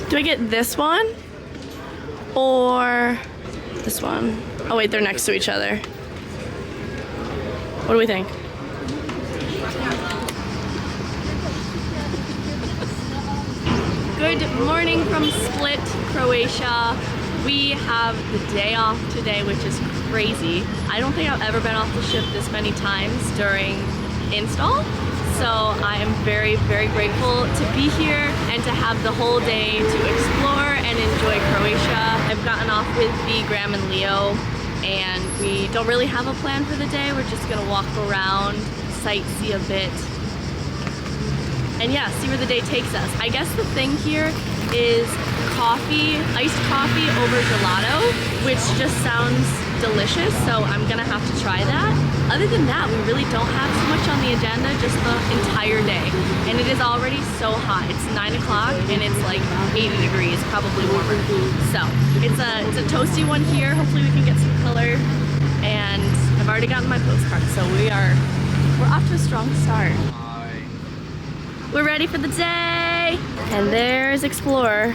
Do I get this one or this one? Oh wait, they're next to each other. What do we think? Good morning from Split, Croatia. We have the day off today, which is crazy. I don't think I've ever been off the ship this many times during install. So I am very, very grateful to be here and to have the whole day to explore and enjoy Croatia. I've gotten off with B, Graham, and Leo, and we don't really have a plan for the day. We're just gonna walk around, sightsee a bit, and yeah, see where the day takes us. I guess the thing here is coffee, iced coffee over gelato, which just sounds delicious, so I'm gonna have to try that. Other than that, we really don't have so much on the agenda, just the entire day. And it is already so hot. It's 9 o'clock and it's like 80 degrees, probably warmer. So it's a toasty one here. Hopefully we can get some color. And I've already gotten my postcard, so we're off to a strong start. We're ready for the day. And there's Explorer,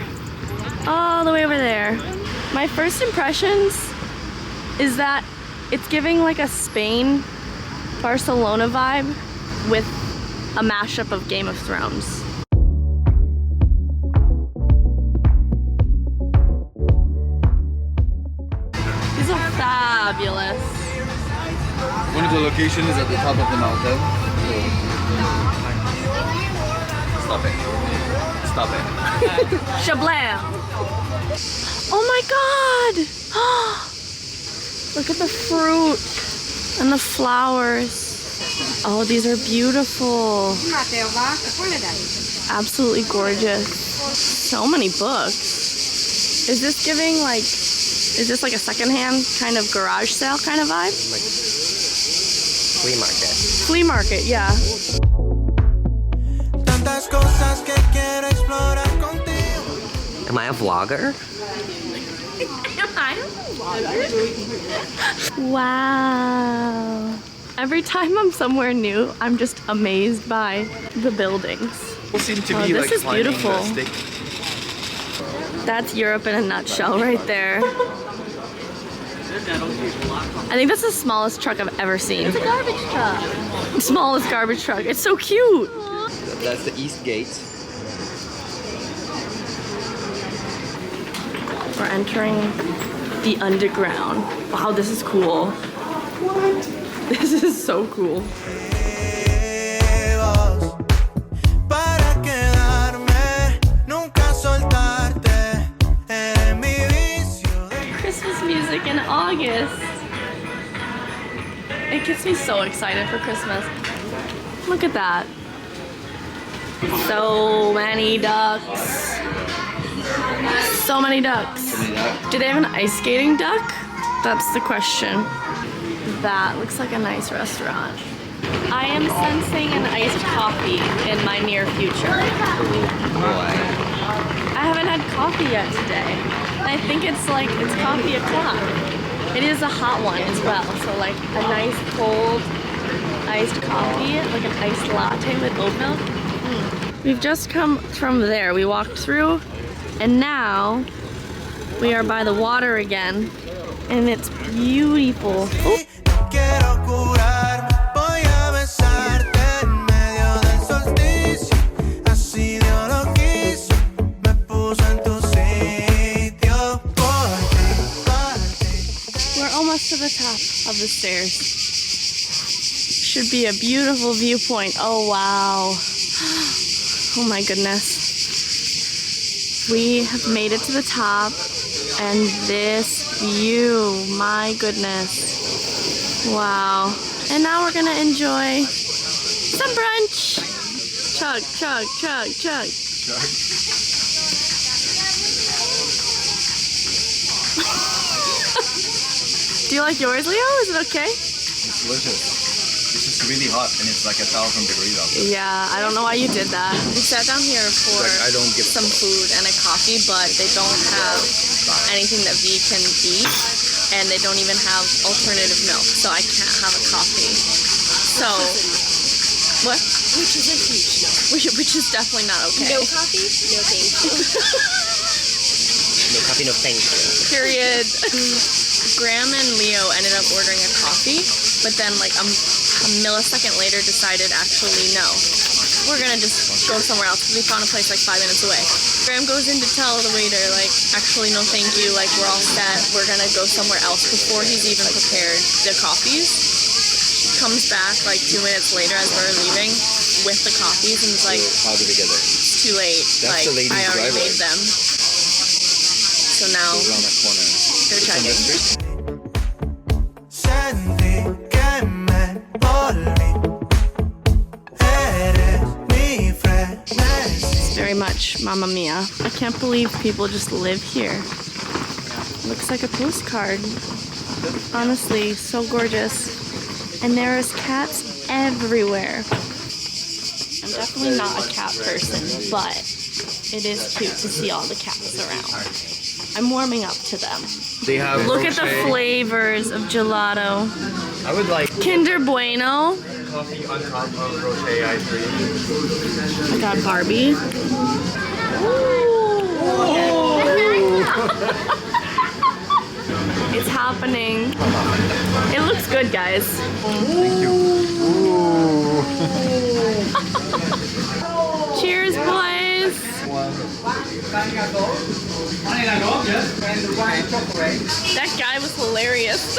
all the way over there. My first impressions is that it's giving like a Spain, Barcelona vibe with a mashup of Game of Thrones. These are fabulous. One of the locations is at the top of the mountain. Stop it. Stop it. Shablam! Oh my god! Look at the fruit and the flowers. Oh, these are beautiful. Absolutely gorgeous. So many books. Is this giving like, is this like a secondhand kind of garage sale kind of vibe? Like flea market. Flea market, yeah. Am I a vlogger? Wow. Every time I'm somewhere new, I'm just amazed by the buildings. Seem to Oh, be this like is beautiful. the stick. That's Europe in a nutshell right there. I think that's the smallest truck I've ever seen. It's a garbage truck. Smallest garbage truck. It's so cute. That's the East Gate. We're entering the underground. Wow, this is cool. What? This is so cool. Christmas music in August. It gets me so excited for Christmas. Look at that. So many ducks. So many ducks. Do they have an ice skating duck? That's the question. That looks like a nice restaurant. I am sensing an iced coffee in my near future. I haven't had coffee yet today. I think it's coffee o'clock. It is a hot one as well. So like a nice cold iced coffee, like an iced latte with oat milk. We've just come from there. We walked through and now we are by the water again and it's beautiful. Ooh. We're almost to the top of the stairs. Should be a beautiful viewpoint. Oh wow. Oh my goodness. We have made it to the top and this view, my goodness. Wow. And now we're gonna enjoy some brunch. Chug, chug, chug, chug. Do you like yours, Leo? Is it okay? It's delicious. It's just really hot and it's like 1,000 degrees out there. Yeah, I don't know why you did that. We sat down here for Like, I don't give some food and a coffee, but they don't have anything that V can eat, and they don't even have alternative milk, so I can't have a coffee. So, what? Which is a huge no. Which is definitely not okay. No coffee? No thank you. No coffee, no thank you. Period. Graham and Leo ended up ordering a coffee, but then like a millisecond later decided actually no. We're gonna just go somewhere else because we found a place like 5 minutes away. Graham goes in to tell the waiter like, actually no thank you, like we're all set, we're gonna go somewhere else before he's even prepared the coffees. Comes back like 2 minutes later as we're leaving with the coffees and is like, How did we get there? it's too late, That's like the lady's I already driveway. made them. So now Around that corner. they're It's on checking. this street? Very much Mamma Mia. I can't believe people just live here. Looks like a postcard. Honestly, so gorgeous. And there is cats everywhere. I'm definitely not a cat person, but it is cute to see all the cats around. I'm warming up to them. They have Look at the flavors of gelato. I would like Kinder Bueno. coffee on top of roche ice cream. I got Barbie. It's happening. It looks good, guys. Thank you. Cheers, boys. That guy was hilarious.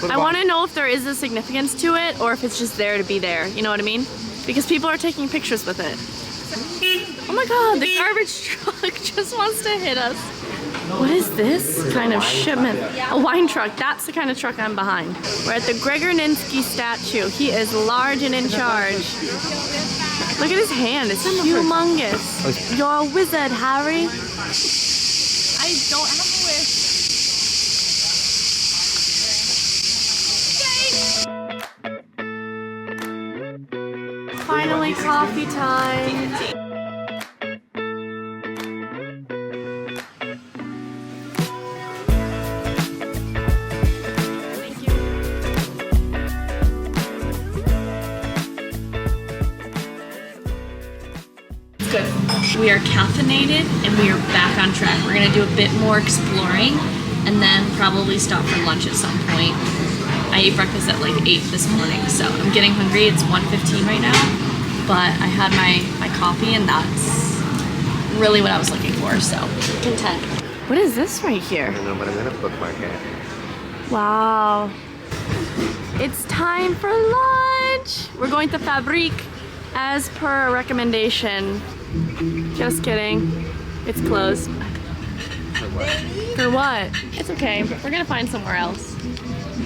I want to know if there is a significance to it or if it's just there to be there. You know what I mean? Because people are taking pictures with it. Oh my god, the garbage truck just wants to hit us. What is this kind of shipment? A wine truck. That's the kind of truck I'm behind. We're at the Gregorninsky statue. He is large and in charge. Look at his hand. It's humongous. You're a wizard, Harry. I don't have a wish. Finally, coffee time. Good. We are caffeinated and we are back on track. We're gonna do a bit more exploring and then probably stop for lunch at some point. I ate breakfast at like 8 this morning, so I'm getting hungry. It's 1:15 right now, but I had my coffee and that's really what I was looking for, so content. What is this right here? I don't know, but I'm gonna bookmark it. Wow. It's time for lunch. We're going to Fabrique as per a recommendation. Just kidding. It's closed. For what? It's okay. We're gonna find somewhere else.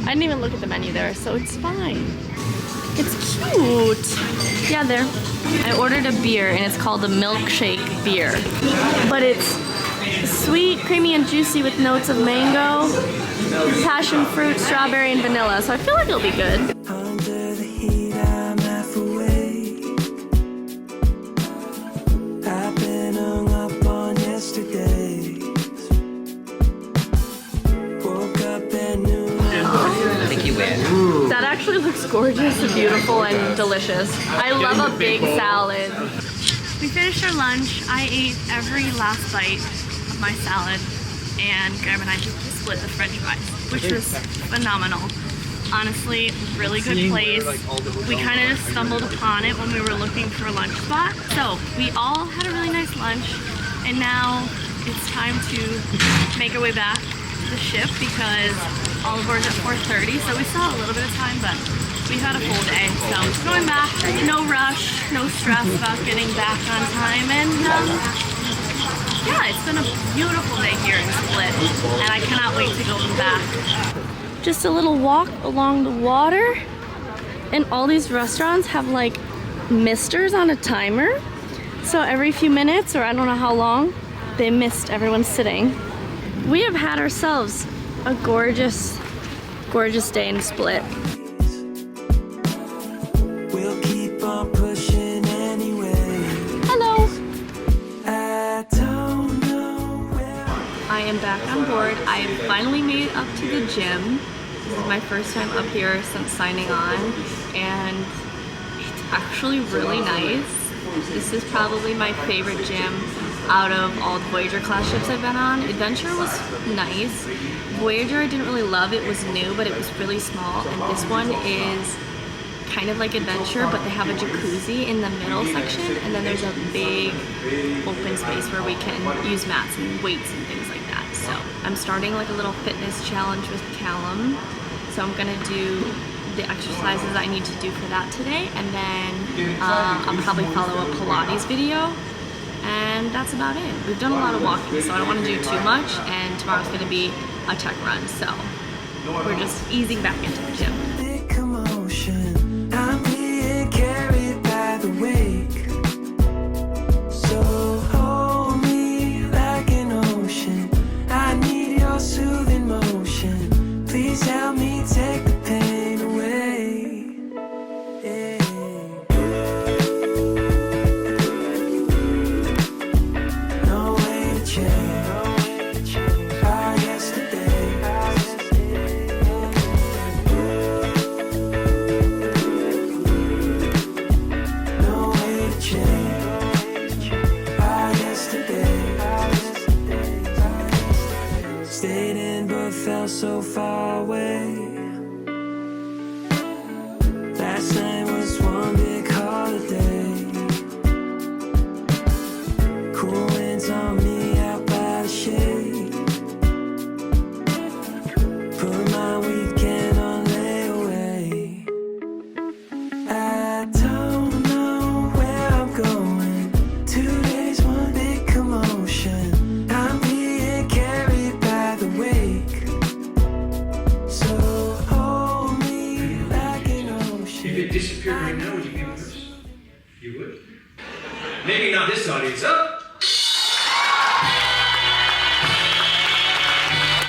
I didn't even look at the menu there, so it's fine. It's cute. Yeah, there. I ordered a beer and it's called a milkshake beer. But it's sweet, creamy, and juicy with notes of mango, passion fruit, strawberry, and vanilla. So I feel like it'll be good. Under the heat, I'm half awake. I've been hung up on yesterdays. Woke up at noon. I think you win. That actually looks gorgeous and beautiful and delicious. I love a big salad. We finished our lunch. I ate every last bite of my salad and Graham and I split the french fries, which was phenomenal. Honestly, really good place. We kind of just stumbled upon it when we were looking for a lunch spot. So we all had a really nice lunch and now it's time to make our way back to the ship because all aboard's at 4:30, so we still have a little bit of time, but we've had a full day. So going back, no rush, no stress about getting back on time, and yeah, it's been a beautiful day here in Split, and I cannot wait to go back. Just a little walk along the water, and all these restaurants have like misters on a timer, so every few minutes, or I don't know how long, they mist everyone sitting. We have had ourselves a gorgeous, gorgeous day in Split. We'll keep on pushing anyway. Hello! I don't know where. I am back on board. I have finally made it up to the gym. This is my first time up here since signing on, and it's actually really nice. This is probably my favorite gym out of all the Voyager class ships I've been on. Adventure was nice. Voyager I didn't really love. It was new, but it was really small. And this one is kind of like Adventure, but they have a jacuzzi in the middle section, and then there's a big open space where we can use mats and weights and things like that. So I'm starting like a little fitness challenge with Callum. So I'm gonna do the exercises I need to do for that today, and then I'll probably follow a Pilates video, and that's about it. We've done a lot of walking, so I don't want to do too much, and tomorrow's gonna be a tech run, so we're just easing back into the gym. Big commotion, I'm being carried by the wake. So hold me like an ocean. I need your soothing motion. Please help me take the pain away. Yeah. No way to change our yesterday. No way to change our yesterday. Stayed in but felt so far away. Last night was one big holiday. Cool winds on me out by the shade. Put my weekend on layaway. I don't know where I'm going. 2 days, one big commotion. I'm being carried by the wake. So hold me like an ocean. If it disappeared right now, would you be nervous? You would? Maybe not this audience. Oh!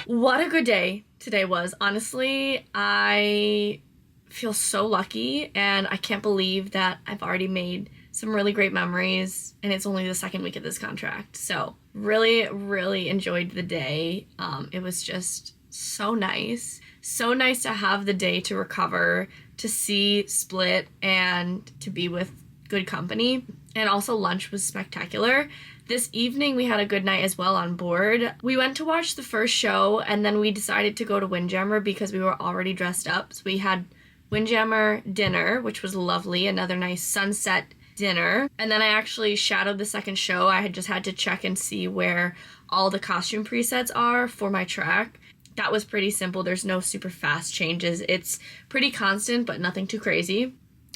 What a good day today was. Honestly, I feel so lucky, and I can't believe that I've already made some really great memories, and it's only the second week of this contract. So really, really enjoyed the day. It was just so nice. So nice to have the day to recover, to see Split, and to be with good company. And also lunch was spectacular. This evening we had a good night as well on board. We went to watch the first show, and then we decided to go to Windjammer because we were already dressed up. So we had Windjammer dinner, which was lovely, another nice sunset dinner. And then I actually shadowed the second show. I had just had to check and see where all the costume presets are for my track. That was pretty simple. There's no super fast changes. It's pretty constant, but nothing too crazy.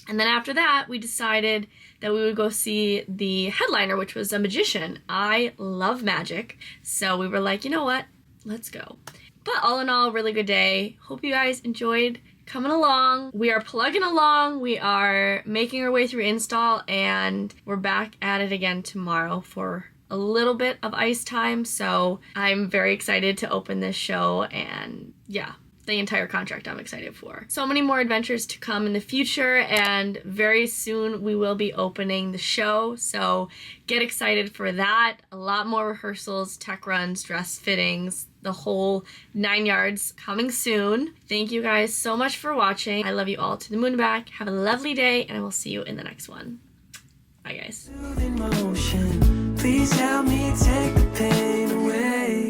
And then after that, we decided that we would go see the headliner, which was a magician. I love magic, so we were like, you know what? Let's go. But all in all, really good day. Hope you guys enjoyed coming along. We are plugging along. We are making our way through install, and we're back at it again tomorrow for a little bit of ice time. So I'm very excited to open this show, and yeah, the entire contract I'm excited for. So many more adventures to come in the future, and very soon we will be opening the show, so get excited for that. A lot more rehearsals, tech runs, dress fittings, the whole 9 yards coming soon. Thank you guys so much for watching. I love you all to the moon and back. Have a lovely day, and I will see you in the next one. Bye guys. Please help me take the pain away.